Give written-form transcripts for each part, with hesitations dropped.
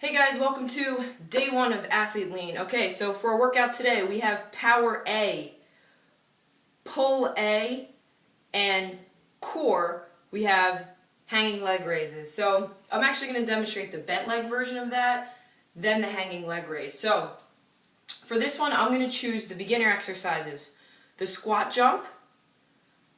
Hey guys, welcome to day one of Athlete Lean. Okay, so for our workout today, we have Power A, Pull A, and Core. We have hanging leg raises. So I'm actually going to demonstrate the bent leg version of that, then the hanging leg raise. So for this one, I'm going to choose the beginner exercises. The squat jump,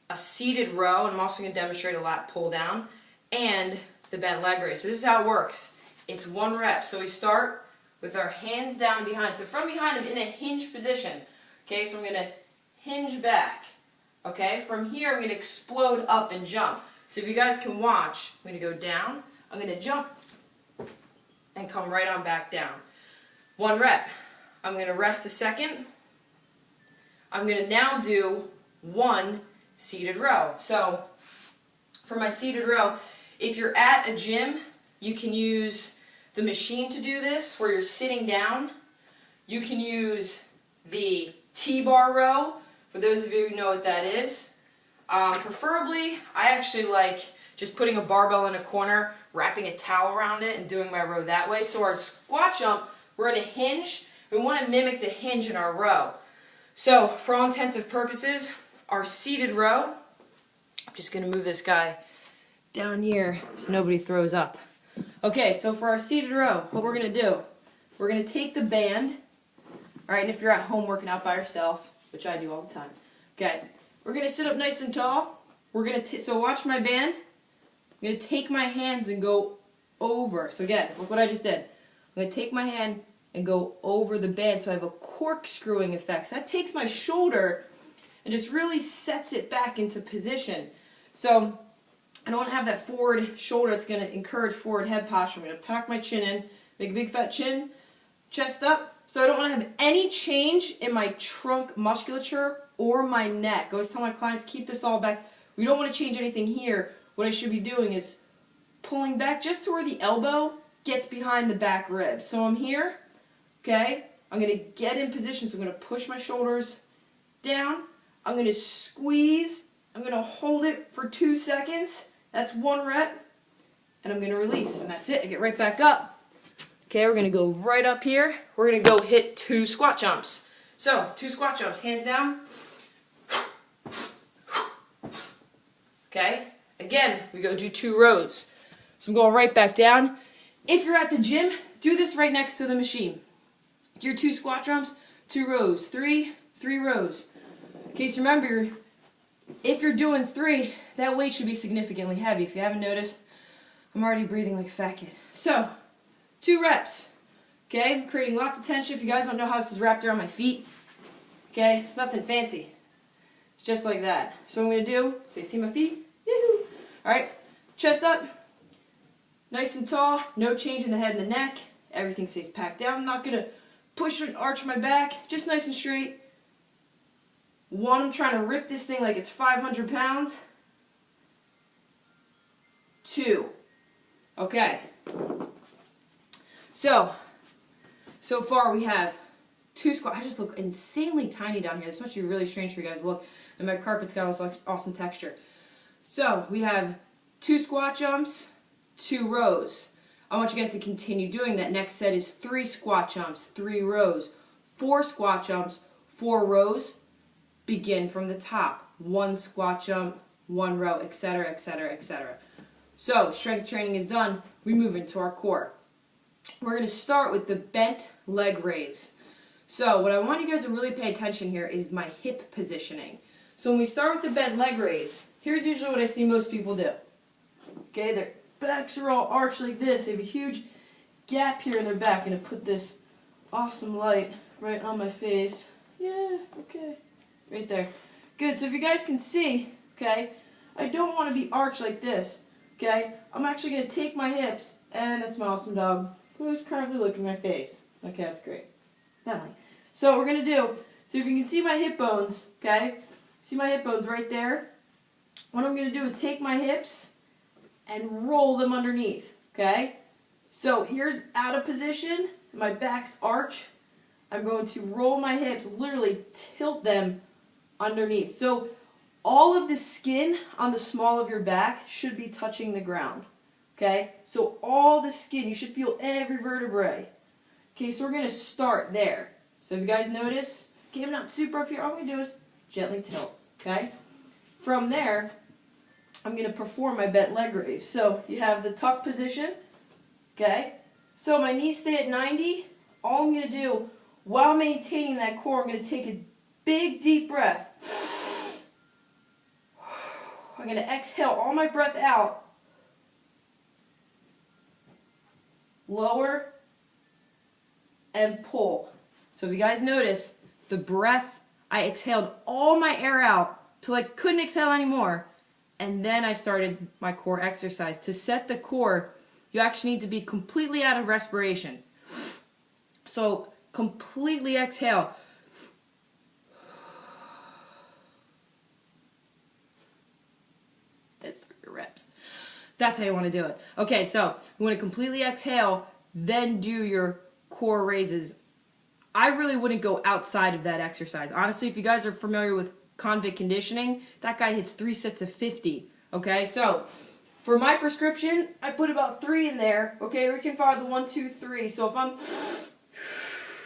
a seated row, and I'm also going to demonstrate a lat pull down, and the bent leg raise. So this is how it works. It's 1 rep. So we start with our hands down and behind. So from behind, I'm in a hinge position. Okay, so I'm going to hinge back. Okay, from here, I'm going to explode up and jump. So if you guys can watch, I'm going to go down, I'm going to jump, and come right on back down. 1 rep. I'm going to rest a second. I'm going to now do 1 seated row. So for my seated row, if you're at a gym, you can use the machine to do this, where you're sitting down. You can use the T-bar row, for those of you who know what that is. Preferably, I actually like just putting a barbell in a corner, wrapping a towel around it, and doing my row that way. So our squat jump, we're in a hinge. We want to mimic the hinge in our row. So for all intents and purposes, our seated row, I'm just going to move this guy down here so nobody throws up. Okay, so for our seated row, what we're going to do, we're going to take the band, alright, and if you're at home working out by yourself, which I do all the time, okay, we're going to sit up nice and tall. We're going to, so watch my band. I'm going to take my hands and go over. So again, look what I just did. I'm going to take my hand and go over the band so I have a corkscrewing effect. So that takes my shoulder and just really sets it back into position. So I don't want to have that forward shoulder. It's going to encourage forward head posture. I'm going to pack my chin in, make a big fat chin, chest up. So I don't want to have any change in my trunk musculature or my neck. I always tell my clients, keep this all back. We don't want to change anything here. What I should be doing is pulling back just to where the elbow gets behind the back rib. So I'm here, okay? I'm going to get in position. So I'm going to push my shoulders down. I'm going to squeeze. I'm going to hold it for 2 seconds. That's 1 rep, and I'm going to release, and that's it. I get right back up. Okay, we're going to go right up here. We're going to go hit 2 squat jumps. So, 2 squat jumps, hands down. Okay, again, we go do 2 rows. So I'm going right back down. If you're at the gym, do this right next to the machine. Your 2 squat jumps, 2 rows, 3 rows. Okay, so remember, if you're doing 3, that weight should be significantly heavy. If you haven't noticed, I'm already breathing like a fat kid. So, 2 reps. Okay, I'm creating lots of tension. If you guys don't know how this is wrapped around my feet, okay, it's nothing fancy. It's just like that. So what I'm going to do, so you see my feet? Yahoo! Alright, chest up, nice and tall, no change in the head and the neck. Everything stays packed down. I'm not going to push and arch my back, just nice and straight. 1, I'm trying to rip this thing like it's 500 pounds. 2. Okay. So far we have 2 squats. I just look insanely tiny down here. This must be really strange for you guys to look. And my carpet's got this awesome texture. So we have 2 squat jumps, 2 rows. I want you guys to continue doing that. Next set is 3 squat jumps, 3 rows, 4 squat jumps, 4 rows. Begin from the top. 1 squat jump, 1 row, etc., etc., etc. So, strength training is done. We move into our core. We're going to start with the bent leg raise. So, what I want you guys to really pay attention here is my hip positioning. So, when we start with the bent leg raise, here's usually what I see most people do. Okay, their backs are all arched like this. They have a huge gap here in their back. I'm going to put this awesome light right on my face. Yeah, okay. Right there. Good. So if you guys can see, okay, I don't want to be arched like this, okay? I'm actually going to take my hips, and that's my awesome dog, who's currently looking at my face. Okay, that's great. Finally. So what we're going to do, so if you can see my hip bones, okay, see my hip bones right there? What I'm going to do is take my hips and roll them underneath, okay? So here's out of position, my back's arch. I'm going to roll my hips, literally tilt them underneath. So all of the skin on the small of your back should be touching the ground. Okay, so all the skin, you should feel every vertebrae. Okay, so we're going to start there. So if you guys notice, okay, I'm not super up here. All I'm going to do is gently tilt. Okay, from there, I'm going to perform my bent leg raise. So you have the tuck position. Okay, so my knees stay at 90. All I'm going to do while maintaining that core, I'm going to take a big deep breath. I'm going to exhale all my breath out. Lower and pull. So if you guys notice, the breath, I exhaled all my air out till I couldn't exhale anymore. And then I started my core exercise. To set the core, you actually need to be completely out of respiration. So completely exhale. That's your reps. That's how you want to do it. Okay, so you want to completely exhale, then do your core raises. I really wouldn't go outside of that exercise. Honestly, if you guys are familiar with convict conditioning, that guy hits 3 sets of 50. Okay, so for my prescription, I put about 3 in there. Okay, we can follow the 1, 2, 3. So if I'm,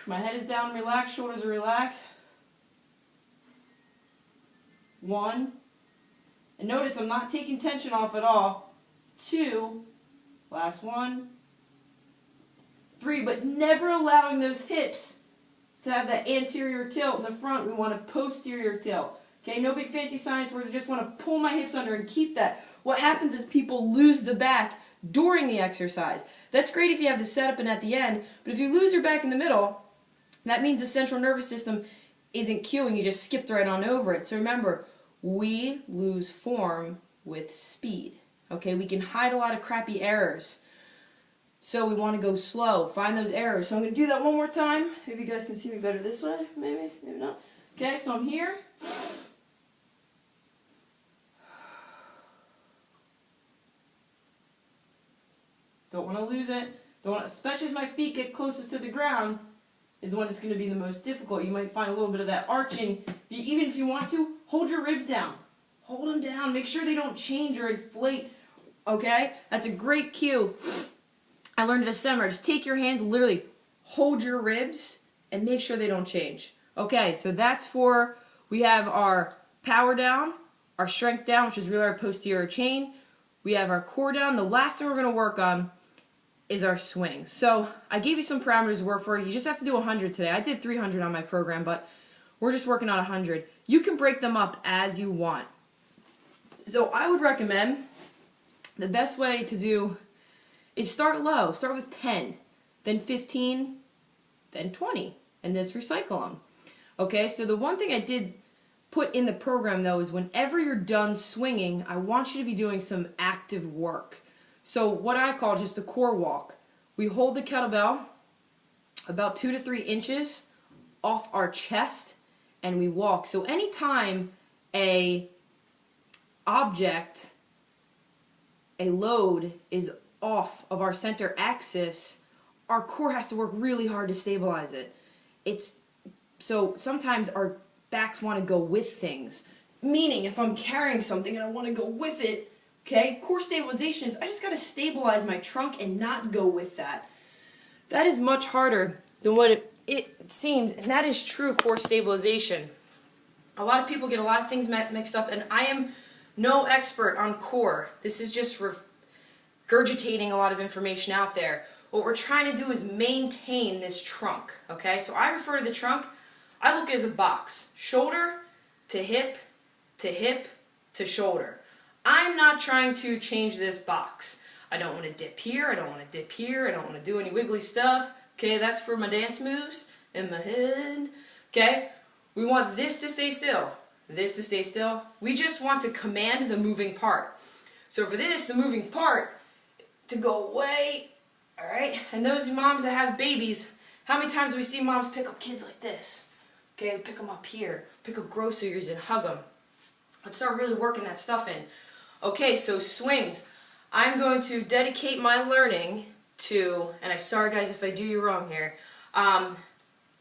my head is down, relaxed, shoulders are relaxed. 1. And notice I'm not taking tension off at all. 2. Last 1. 3. But never allowing those hips to have that anterior tilt in the front. We want a posterior tilt. Okay, no big fancy science words. I just want to pull my hips under and keep that. What happens is people lose the back during the exercise. That's great if you have the setup and at the end, but if you lose your back in the middle, that means the central nervous system isn't cueing. You just skipped right on over it. So remember, we lose form with speed. Okay, we can hide a lot of crappy errors. So we want to go slow, find those errors. So I'm going to do that one more time. Maybe you guys can see me better this way. Maybe, maybe not. Okay, so I'm here. Don't want to lose it. Don't want, especially as my feet get closest to the ground, is when it's going to be the most difficult. You might find a little bit of that arching. Even if you want to, hold your ribs down. Hold them down. Make sure they don't change or inflate. Okay? That's a great cue. I learned at a seminar. Just take your hands, literally hold your ribs, and make sure they don't change. Okay, so that's for, we have our power down, our strength down, which is really our posterior chain. We have our core down. The last thing we're going to work on is our swing. So I gave you some parameters to work for. You just have to do 100 today. I did 300 on my program, but we're just working on 100. You can break them up as you want. So I would recommend the best way to do is start low. Start with 10, then 15, then 20, and just recycle them. Okay, so the one thing I did put in the program, though, is whenever you're done swinging, I want you to be doing some active work. So what I call just a core walk. We hold the kettlebell about 2 to 3 inches off our chest, and we walk. So anytime a object, a load, is off of our center axis, our core has to work really hard to stabilize it. So sometimes our backs want to go with things. Meaning, if I'm carrying something and I want to go with it, okay, core stabilization is I just got to stabilize my trunk and not go with that. That is much harder than what it seems, and that is true core stabilization. A lot of people get a lot of things mixed up, and I am no expert on core. This is just regurgitating a lot of information out there. What we're trying to do is maintain this trunk, okay? So I refer to the trunk, I look at it as a box. Shoulder to hip to hip to shoulder. I'm not trying to change this box. I don't want to dip here, I don't want to dip here, I don't want to do any wiggly stuff. Okay, that's for my dance moves in my head. Okay, we want this to stay still, this to stay still. We just want to command the moving part. So for this, the moving part, to go away, alright? And those moms that have babies, how many times do we see moms pick up kids like this? Okay, pick them up here, pick up groceries and hug them. Let's start really working that stuff in. Okay, so swings. I'm going to dedicate my learning to, and I'm sorry guys if I do you wrong here,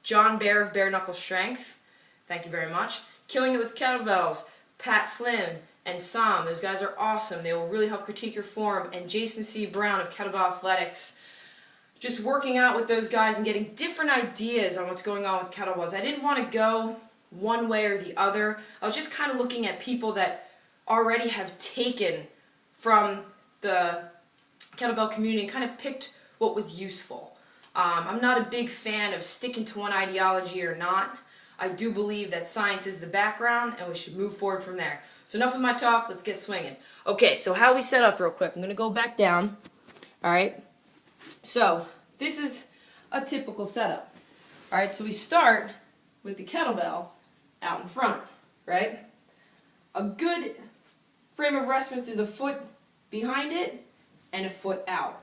John Bear of Bare Knuckle Strength. Thank you very much. Killing It with Kettlebells, Pat Flynn, and Sam. Those guys are awesome. They will really help critique your form. And Jason C. Brown of Kettlebell Athletics. Just working out with those guys and getting different ideas on what's going on with kettlebells. I didn't want to go one way or the other. I was just kind of looking at people that already have taken from the kettlebell community and kind of picked what was useful. I'm not a big fan of sticking to one ideology or not. I do believe that science is the background and we should move forward from there. So enough of my talk, let's get swinging. Okay, so how we set up real quick. I'm going to go back down. Alright, so this is a typical setup. Alright, so we start with the kettlebell out in front, right? A good frame of reference is a foot behind it and a foot out.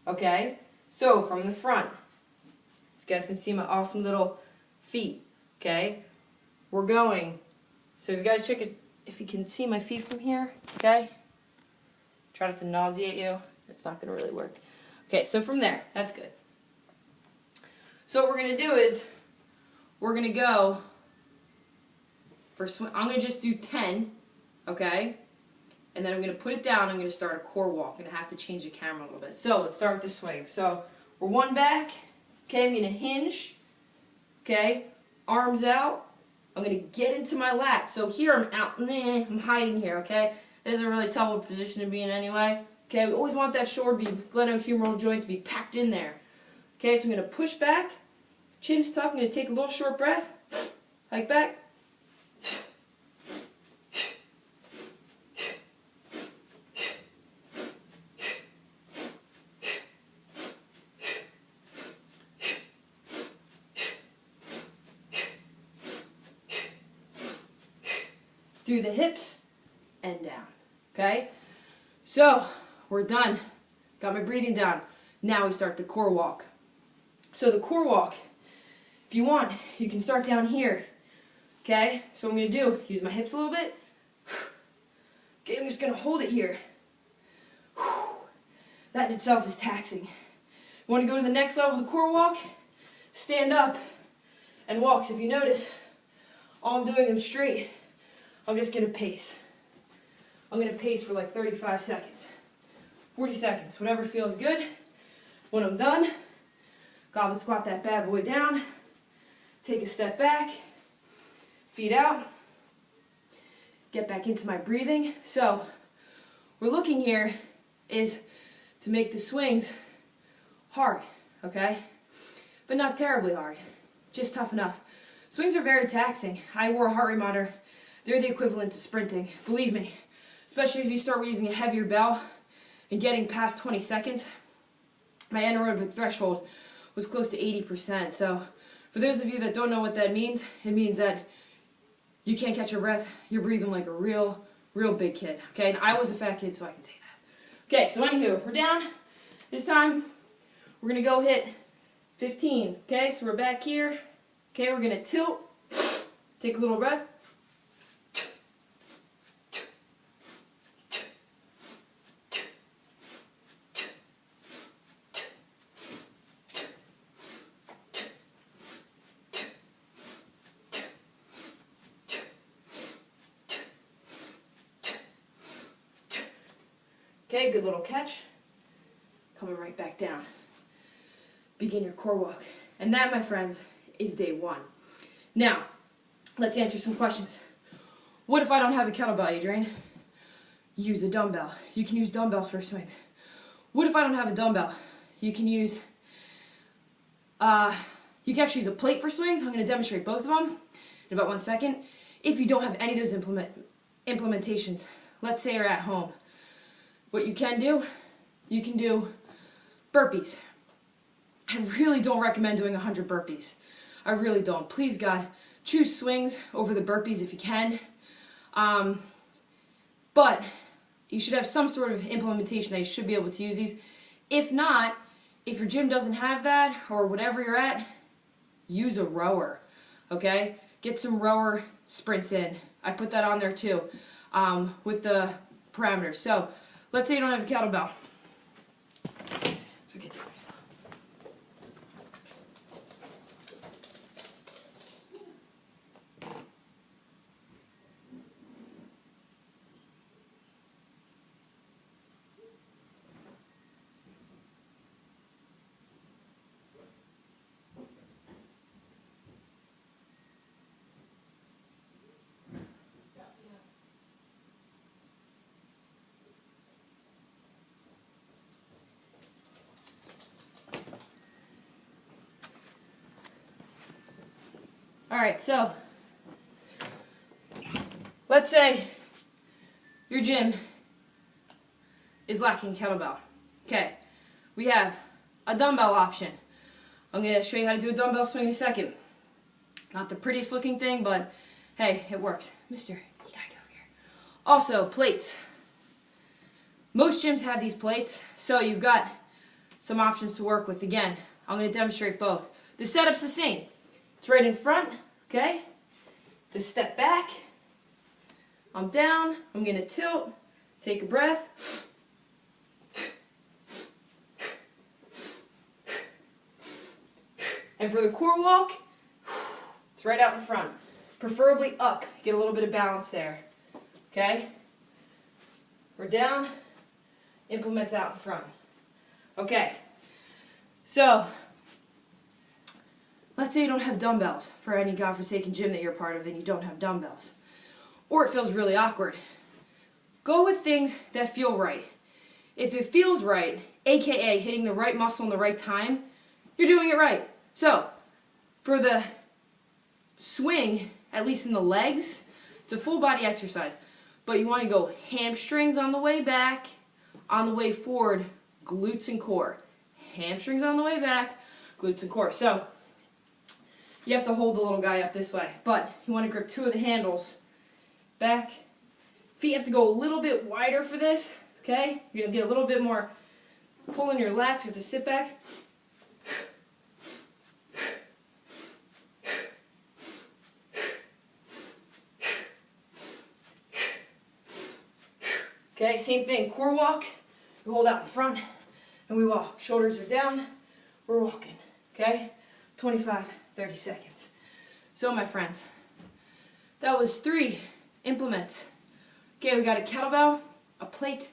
Okay? So from the front, you guys can see my awesome little feet. Okay? We're going. So if you guys check it, if you can see my feet from here, okay? Try not to nauseate you. It's not going to really work. Okay, so from there, that's good. So what we're going to do is, we're going to go for swing. I'm going to just do 10, okay? And then I'm going to put it down. I'm going to start a core walk. I'm going to have to change the camera a little bit. So let's start with the swing. So we're one back. Okay, I'm going to hinge. Okay, arms out. I'm going to get into my lat. So here I'm out. I'm hiding here, okay? This is a really tough position to be in anyway. Okay, we always want that shoulder glenohumeral joint to be packed in there. Okay, so I'm going to push back. Chin's tucked. I'm going to take a little short breath. Hike back. Through the hips and down. Okay? So, we're done. Got my breathing down. Now we start the core walk. So the core walk, if you want, you can start down here. Okay? So what I'm going to do, use my hips a little bit. Okay, I'm just going to hold it here. That in itself is taxing. You want to go to the next level of the core walk? Stand up and walk. So if you notice, all I'm doing is straight. I'm just going to pace. I'm going to pace for like 35 seconds. 40 seconds, whatever feels good. When I'm done, goblet squat that bad boy down. Take a step back. Feet out. Get back into my breathing. So, we're looking here is to make the swings hard, okay? But not terribly hard. Just tough enough. Swings are very taxing. I wore a heart rate monitor. They're the equivalent to sprinting. Believe me. Especially if you start using a heavier bell and getting past 20 seconds. My anaerobic threshold was close to 80%. So for those of you that don't know what that means, it means that you can't catch your breath. You're breathing like a real big kid. Okay, and I was a fat kid, so I can say that. Okay, so anywho, we're down. This time, we're going to go hit 15. Okay, so we're back here. Okay, we're going to tilt. Take a little breath. Okay, good little catch. Coming right back down. Begin your core walk. And that, my friends, is day one. Now, let's answer some questions. What if I don't have a kettlebell, Adrian? Use a dumbbell. You can use dumbbells for swings. What if I don't have a dumbbell? You can use, you can actually use a plate for swings. I'm going to demonstrate both of them in about 1 second. If you don't have any of those implementations, let's say you're at home. What you can do burpees. I really don't recommend doing 100 burpees. I really don't. Please, God, choose swings over the burpees if you can. But you should have some sort of implementation that you should be able to use these. If not, if your gym doesn't have that, or whatever you're at, use a rower, okay? Get some rower sprints in. I put that on there too, with the parameters. So, let's say you don't have a kettlebell. So get the Alright, so let's say your gym is lacking a kettlebell. Okay, we have a dumbbell option. I'm going to show you how to do a dumbbell swing in a second. Not the prettiest looking thing, but hey, it works. Mister, you gotta get over here. Also, plates. Most gyms have these plates, so you've got some options to work with. Again, I'm going to demonstrate both. The setup's the same. It's right in front, okay? To step back, I'm down, I'm going to tilt, take a breath. And for the core walk, it's right out in front. Preferably up, get a little bit of balance there, okay? We're down, implements out in front. Okay, so let's say you don't have dumbbells for any godforsaken gym that you're part of and you don't have dumbbells. Or it feels really awkward. Go with things that feel right. If it feels right, aka hitting the right muscle in the right time, you're doing it right. So, for the swing, at least in the legs, it's a full body exercise. But you want to go hamstrings on the way back, on the way forward, glutes and core. Hamstrings on the way back, glutes and core. So, you have to hold the little guy up this way. But you want to grip two of the handles. Back. Feet have to go a little bit wider for this. Okay? You're going to get a little bit more pull in your lats. You have to sit back. Okay, same thing. Core walk. We hold out in front and we walk. Shoulders are down. We're walking. Okay? 25, 30 seconds. So, my friends, that was 3 implements. Okay, we got a kettlebell, a plate,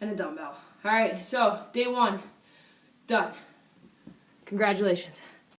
and a dumbbell. Alright, so day 1, done. Congratulations.